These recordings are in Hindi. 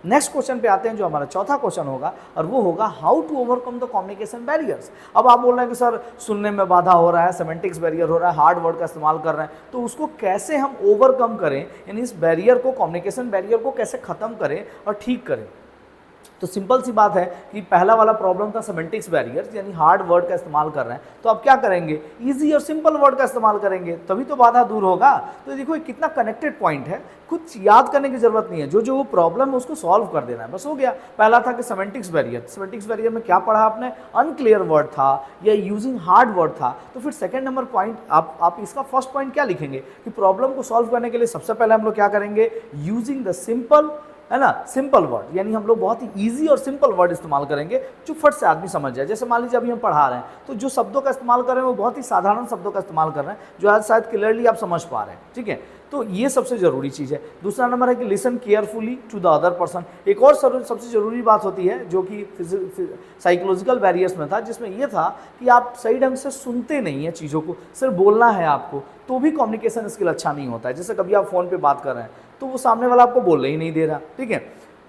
नेक्स्ट क्वेश्चन पे आते हैं, जो हमारा चौथा क्वेश्चन होगा, और वो होगा how to overcome the communication barriers. अब आप बोल रहे हैं कि सर सुनने में बाधा हो रहा है, सेमेंटिक्स बैरियर हो रहा है, हार्ड वर्ड का इस्तेमाल कर रहे हैं, तो उसको कैसे हम ओवरकम करें, यानी इस बैरियर को, कम्युनिकेशन बैरियर को कैसे ख़त्म करें और ठीक करें। तो सिंपल सी बात है कि पहला वाला प्रॉब्लम था सेमेंटिक्स बैरियर, यानी हार्ड वर्ड का इस्तेमाल कर रहे हैं, तो आप क्या करेंगे, इजी और सिंपल वर्ड का इस्तेमाल करेंगे, तभी तो बाधा दूर होगा। तो देखो ये कितना कनेक्टेड पॉइंट है, कुछ याद करने की जरूरत नहीं है, जो वो प्रॉब्लम है उसको सॉल्व कर देना है, बस हो गया। पहला था कि सेमेंटिक्स बैरियर में क्या पढ़ा आपने, अनक्लियर वर्ड था या यूजिंग हार्ड वर्ड था। तो फिर सेकंड नंबर पॉइंट आप इसका फर्स्ट पॉइंट क्या लिखेंगे कि प्रॉब्लम को सॉल्व करने के लिए सबसे पहले हम लोग क्या करेंगे, यूजिंग द सिंपल, है ना, सिंपल वर्ड, यानी हम लोग बहुत ही इजी और सिंपल वर्ड इस्तेमाल करेंगे जो फट से आदमी समझ जाए। जैसे मान लीजिए अभी हम पढ़ा रहे हैं, तो जो शब्दों का इस्तेमाल कर रहे हैं वो बहुत ही साधारण शब्दों का इस्तेमाल कर रहे हैं, जो आज शायद क्लियरली आप समझ पा रहे हैं, ठीक है। तो ये सबसे जरूरी चीज़ है। दूसरा नंबर है कि listen carefully to the other person. एक और सबसे जरूरी बात होती है जो कि साइकोलॉजिकल बैरियर्स में था, जिसमें यह था कि आप सही ढंग से सुनते नहीं हैं चीज़ों को, सिर्फ बोलना है आपको, तो भी कम्युनिकेशन स्किल अच्छा नहीं होता है। जैसे कभी आप फ़ोन पे बात कर रहे हैं तो वो सामने वाला आपको बोलने ही नहीं दे रहा, ठीक है,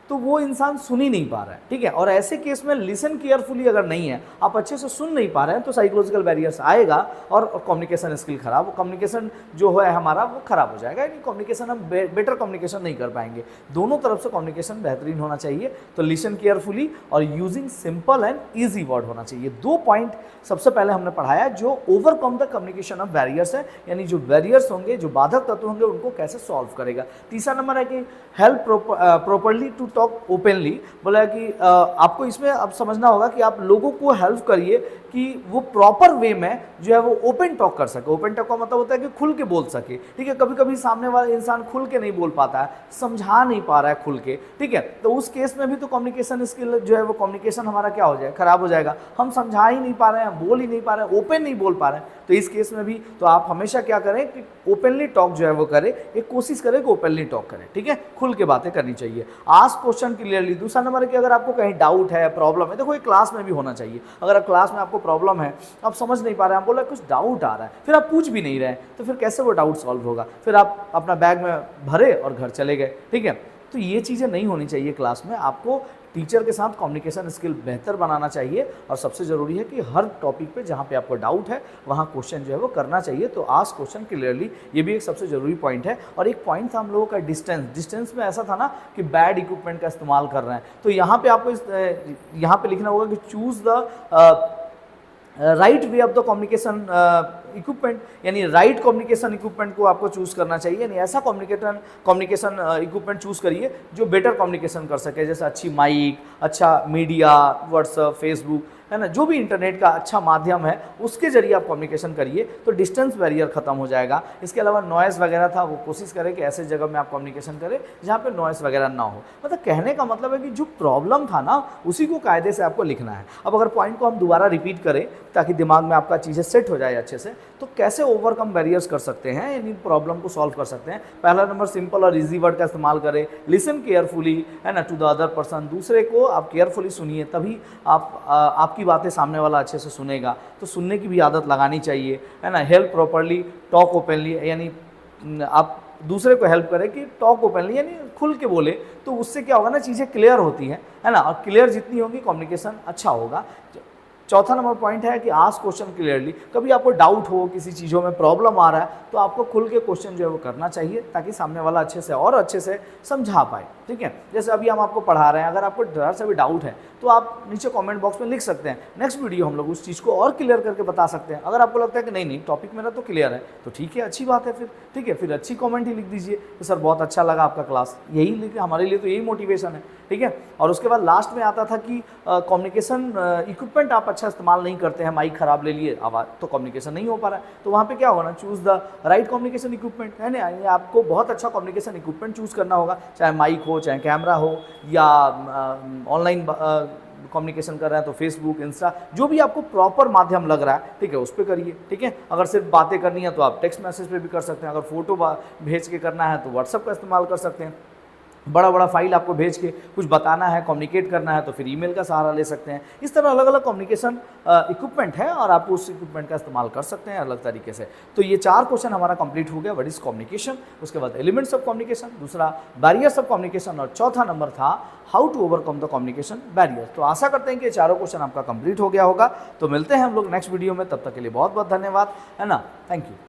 तो वो इंसान सुन ही नहीं पा रहा है, ठीक है। और ऐसे केस में लिसन केयरफुली अगर नहीं है, आप अच्छे से सुन नहीं पा रहे हैं, तो साइकोलॉजिकल बैरियर्स आएगा और कम्युनिकेशन स्किल खराब, कम्युनिकेशन जो है हमारा वो खराब हो जाएगा, यानी कम्युनिकेशन हम बेटर कम्युनिकेशन नहीं कर पाएंगे। दोनों तरफ से कम्युनिकेशन बेहतरीन होना चाहिए। तो लिसन केयरफुली और using simple and easy word होना चाहिए। 2 पॉइंट सबसे पहले हमने पढ़ाया जो overcome the communication of barriers है, यानी जो बैरियर्स होंगे, जो बाधक तत्व होंगे, उनको कैसे सॉल्व करेगा। तीसरा नंबर है कि help properly to talk openly. बोला कि आपको इसमें अब समझना होगा कि आप लोगों को हेल्प करिए कि वो प्रॉपर वे में जो है वो ओपन टॉक कर सके। ओपन टॉक का मतलब होता है कि खुल के बोल सके, ठीक है। कभी कभी सामने वाला इंसान खुल के नहीं बोल पाता है, समझा नहीं पा रहा है खुल के, ठीक है, तो उस केस में भी तो कम्युनिकेशन स्किल जो है वो कम्युनिकेशन हमारा क्या हो जाए, खराब हो जाएगा। हम समझा ही नहीं पा रहे हैं, बोल ही नहीं पा रहे हैं, ओपन नहीं बोल पा रहे हैं, तो इस केस में भी तो आप हमेशा क्या करें कि ओपनली टॉक जो है वो करें, एक कोशिश करें कि ओपनली टॉक करें, ठीक है, खुल के बातें करनी चाहिए। Ask question clearly. दूसरा नंबर है कि अगर आपको कहीं डाउट है, प्रॉब्लम है, देखो ये क्लास में भी होना चाहिए। अगर आप क्लास में आपको प्रॉब्लम है, आप समझ नहीं पा रहे हैं, आप बोल रहे हैं कुछ डाउट आ रहा है, फिर आप पूछ भी नहीं रहे हैं, तो फिर कैसे वो डाउट सॉल्व होगा। फिर आप अपना बैग में भरे और घर चले गए, ठीक है। तो ये चीज़ें नहीं होनी चाहिए क्लास में। आपको टीचर के साथ कम्युनिकेशन स्किल बेहतर बनाना चाहिए, और सबसे ज़रूरी है कि हर टॉपिक पे जहाँ पे आपको डाउट है वहाँ क्वेश्चन जो है वो करना चाहिए। तो आस्क क्वेश्चन क्लियरली, ये भी एक सबसे ज़रूरी पॉइंट है। और एक पॉइंट था हम लोगों का डिस्टेंस में ऐसा था ना कि बैड इक्विपमेंट का इस्तेमाल कर रहे हैं, तो यहाँ पे आपको यहाँ पे लिखना होगा कि choose the right way of the communication equipment, यानी राइट कम्युनिकेशन इक्विपमेंट को आपको चूज़ करना चाहिए, यानी ऐसा कम्युनिकेशन इक्विपमेंट चूज़ करिए जो बेटर कम्युनिकेशन कर सके। जैसे अच्छी माइक, अच्छा मीडिया, व्हाट्सएप, फेसबुक, है ना, जो भी इंटरनेट का अच्छा माध्यम है उसके जरिए आप कम्युनिकेशन करिए, तो डिस्टेंस बैरियर खत्म हो जाएगा। इसके अलावा नॉइज़ वगैरह था, वो कोशिश करें कि ऐसे जगह में आप कम्युनिकेशन करें जहाँ पे नॉइज़ वगैरह ना हो। मतलब कहने का मतलब है कि जो प्रॉब्लम था ना उसी को कायदे से आपको लिखना है। अब अगर पॉइंट को हम दोबारा रिपीट करें ताकि दिमाग में आपका चीज़ें सेट हो जाए अच्छे से, तो कैसे ओवरकम बैरियर्स कर सकते हैं, यानी प्रॉब्लम को सॉल्व कर सकते हैं। पहला नंबर सिंपल और इजी वर्ड का इस्तेमाल करें, लिसन केयरफुली, है ना, टू द अदर पर्सन। दूसरे को आप केयरफुली सुनिए, तभी आपकी बातें सामने वाला अच्छे से सुनेगा, तो सुनने की भी आदत लगानी चाहिए, है ना। हेल्प प्रॉपरली, टॉक ओपनली, यानी आप दूसरे को हेल्प करें कि टॉक ओपनली, यानी खुल के बोले, तो उससे क्या होगा ना, चीज़ें क्लियर होती हैं, है ना, और क्लियर जितनी होगी कम्युनिकेशन अच्छा होगा। चौथा नंबर पॉइंट है कि आस्क क्वेश्चन क्लियरली। कभी आपको डाउट हो, किसी चीज़ों में प्रॉब्लम आ रहा है, तो आपको खुल के क्वेश्चन जो है वो करना चाहिए, ताकि सामने वाला अच्छे से और अच्छे से समझा पाए, ठीक है। जैसे अभी हम आपको पढ़ा रहे हैं, अगर आपको ज़रा सा भी डाउट है तो आप नीचे कमेंट बॉक्स में लिख सकते हैं, नेक्स्ट वीडियो हम लोग उस चीज़ को और क्लियर करके बता सकते हैं। अगर आपको लगता है कि नहीं टॉपिक मेरा तो क्लियर है, तो ठीक है, अच्छी बात है फिर, ठीक है, फिर अच्छी कमेंट ही लिख दीजिए कि सर बहुत अच्छा लगा आपका क्लास, यही लिखे, हमारे लिए तो यही मोटिवेशन है, ठीक है। और उसके बाद लास्ट में आता था कि कम्युनिकेशन इक्विपमेंट आप अच्छा इस्तेमाल नहीं करते हैं, माइक खराब ले लिए, आवाज़ तो कम्युनिकेशन नहीं हो पा रहा है, तो वहाँ पे क्या होगा ना, choose the right communication equipment, है ना। आपको बहुत अच्छा कम्युनिकेशन इक्विपमेंट चूज़ करना होगा, चाहे माइक हो, चाहे कैमरा हो, या ऑनलाइन कम्युनिकेशन कर रहे हैं तो फेसबुक, इंस्टा, जो भी आपको प्रॉपर माध्यम लग रहा है, ठीक है, उस पर करिए, ठीक है। अगर सिर्फ बातें करनी है तो आप टेक्स्ट मैसेज पे भी कर सकते हैं, अगर फोटो भेज के करना है तो व्हाट्सएप का इस्तेमाल कर सकते हैं। बड़ा बड़ा फाइल आपको भेज के कुछ बताना है, कम्युनिकेट करना है, तो फिर ईमेल का सहारा ले सकते हैं। इस तरह अलग अलग कम्युनिकेशन इक्विपमेंट है और आप उस इक्विपमेंट का इस्तेमाल कर सकते हैं अलग तरीके से। तो ये 4 क्वेश्चन हमारा कंप्लीट हो गया, व्हाट इज कम्युनिकेशन, उसके बाद एलिमेंट्स ऑफ कम्युनिकेशन, दूसरा बैरियर्स ऑफ कम्युनिकेशन, और चौथा नंबर था how to overcome the communication barrier. तो आशा करते हैं कि ये चारों क्वेश्चन आपका कंप्लीट हो गया होगा। तो मिलते हैं हम लोग नेक्स्ट वीडियो में, तब तक के लिए बहुत बहुत धन्यवाद, है ना, थैंक यू।